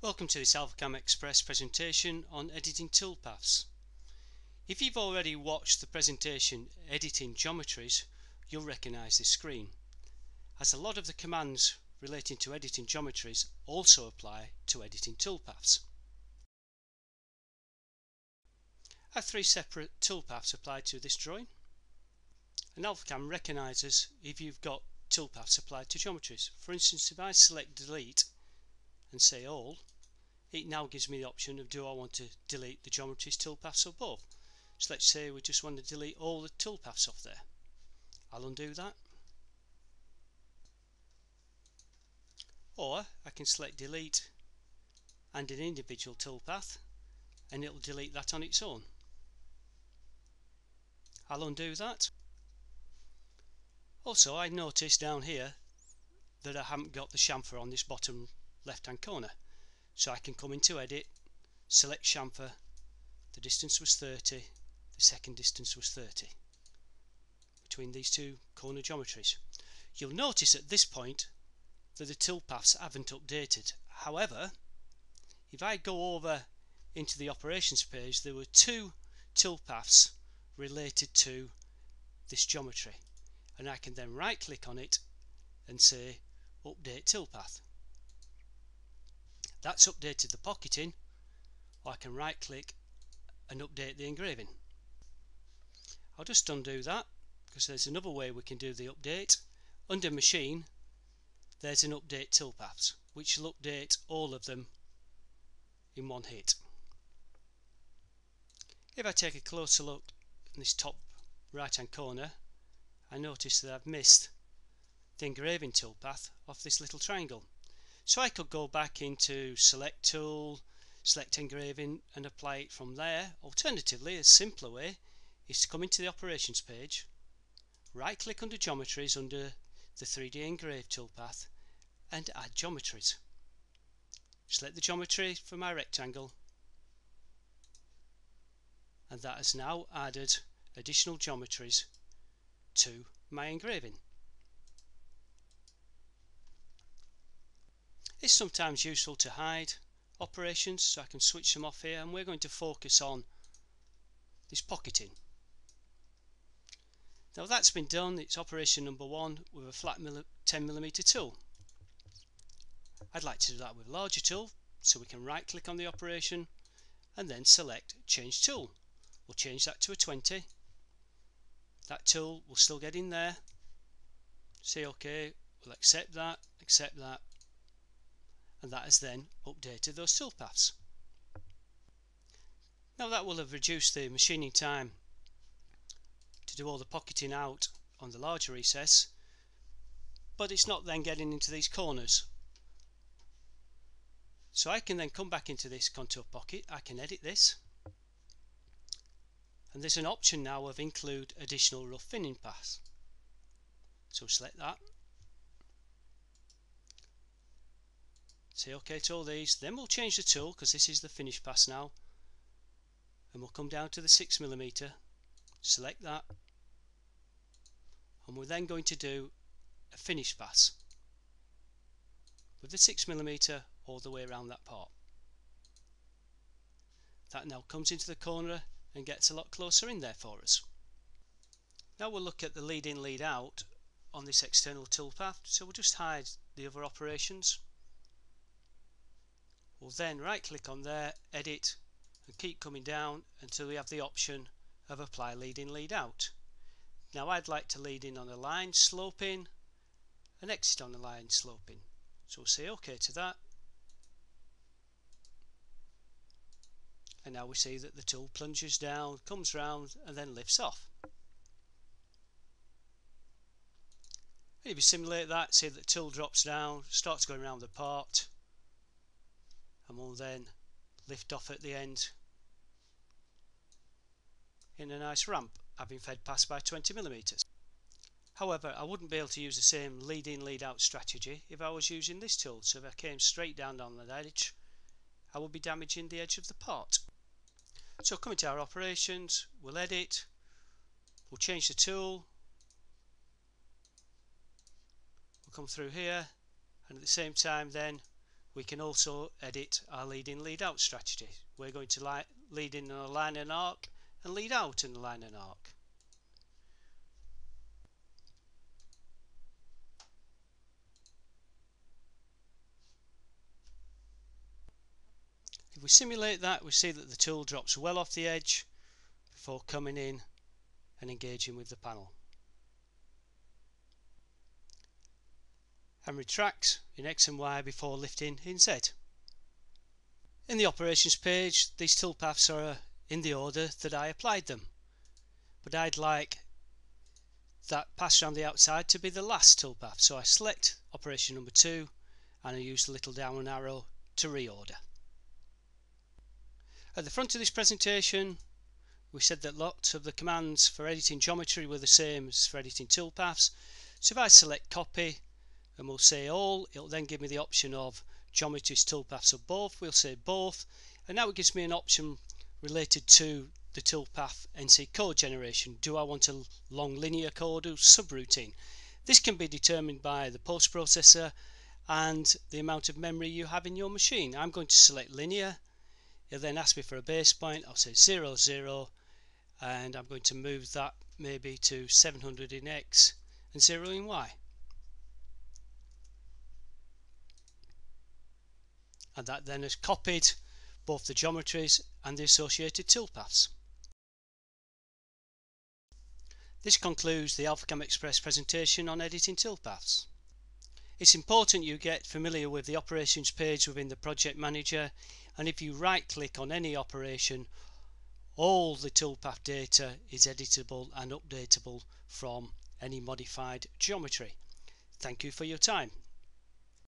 Welcome to this AlphaCam Express presentation on editing toolpaths. If you've already watched the presentation editing geometries, you'll recognise this screen, as a lot of the commands relating to editing geometries also apply to editing toolpaths. I have three separate toolpaths applied to this drawing, and AlphaCam recognises if you've got toolpaths applied to geometries. For instance, if I select delete and say all, it now gives me the option of do I want to delete the geometries, toolpaths or both. So let's say we just want to delete all the toolpaths off there. I'll undo that. Or I can select delete and an individual toolpath and it'll delete that on its own. I'll undo that. Also, I notice down here that I haven't got the chamfer on this bottom left hand corner. So I can come into edit, select chamfer, the distance was 30, the second distance was 30 between these two corner geometries. You'll notice at this point that the toolpaths haven't updated. However, if I go over into the operations page, there were two toolpaths related to this geometry, and I can then right click on it and say update toolpath. That's updated the pocketing, or I can right click and update the engraving. I'll just undo that because there's another way we can do the update. Under machine, there's an update toolpaths which will update all of them in one hit. If I take a closer look in this top right hand corner, I notice that I've missed the engraving toolpath off this little triangle. So I could go back into select tool, select engraving and apply it from there. Alternatively, a simpler way is to come into the operations page, right click under geometries under the 3D engrave toolpath and add geometries. Select the geometry for my rectangle, and that has now added additional geometries to my engraving. It's sometimes useful to hide operations, so I can switch them off here, and we're going to focus on this pocketing. Now that's been done, it's operation number 1 with a flat 10mm tool. I'd like to do that with a larger tool, so we can right click on the operation and then select change tool. We'll change that to a 20. That tool will still get in there. Say OK, we'll accept that, and that has then updated those toolpaths. Now that will have reduced the machining time to do all the pocketing out on the larger recess, but it's not then getting into these corners. So I can then come back into this contour pocket, I can edit this, and there's an option now of include additional rough thinning paths. So select that, say OK to all these, then we'll change the tool because this is the finish pass now, and we'll come down to the 6mm, select that, and we're then going to do a finish pass with the 6mm all the way around that part. That now comes into the corner and gets a lot closer in there for us. Now we'll look at the lead in, lead out on this external toolpath, so we'll just hide the other operations. We'll then right click on there, edit, and keep coming down until we have the option of apply lead in, lead out. Now I'd like to lead in on a line sloping and exit on a line sloping, so we'll say OK to that, and now we see that the tool plunges down, comes round and then lifts off. And if you simulate that, see that the tool drops down, starts going around the part, and will then lift off at the end in a nice ramp, having fed past by 20mm. However, I wouldn't be able to use the same lead in, lead out strategy if I was using this tool, so if I came straight down on that edge, I would be damaging the edge of the part. So coming to our operations, we'll edit, we'll change the tool, we'll come through here, and at the same time then we can also edit our lead in, lead out strategy. We're going to lead in a line and arc and lead out in a line and arc. If we simulate that, we see that the tool drops well off the edge before coming in and engaging with the panel, and retracts in X and Y before lifting in Z. In the operations page, these toolpaths are in the order that I applied them, but I'd like that pass around the outside to be the last toolpath, so I select operation number 2 and I use the little down arrow to reorder. At the front of this presentation, we said that lots of the commands for editing geometry were the same as for editing toolpaths. So if I select copy and we'll say all, it'll then give me the option of geometries, toolpaths, or both. We'll say both, and now it gives me an option related to the toolpath NC code generation. Do I want a long linear code or subroutine? This can be determined by the post processor and the amount of memory you have in your machine. I'm going to select linear. It'll then ask me for a base point. I'll say 0, 0, and I'm going to move that maybe to 700 in X and 0 in Y. And that then has copied both the geometries and the associated toolpaths. This concludes the AlphaCam Express presentation on editing toolpaths. It's important you get familiar with the operations page within the project manager, and if you right click on any operation, all the toolpath data is editable and updatable from any modified geometry. Thank you for your time.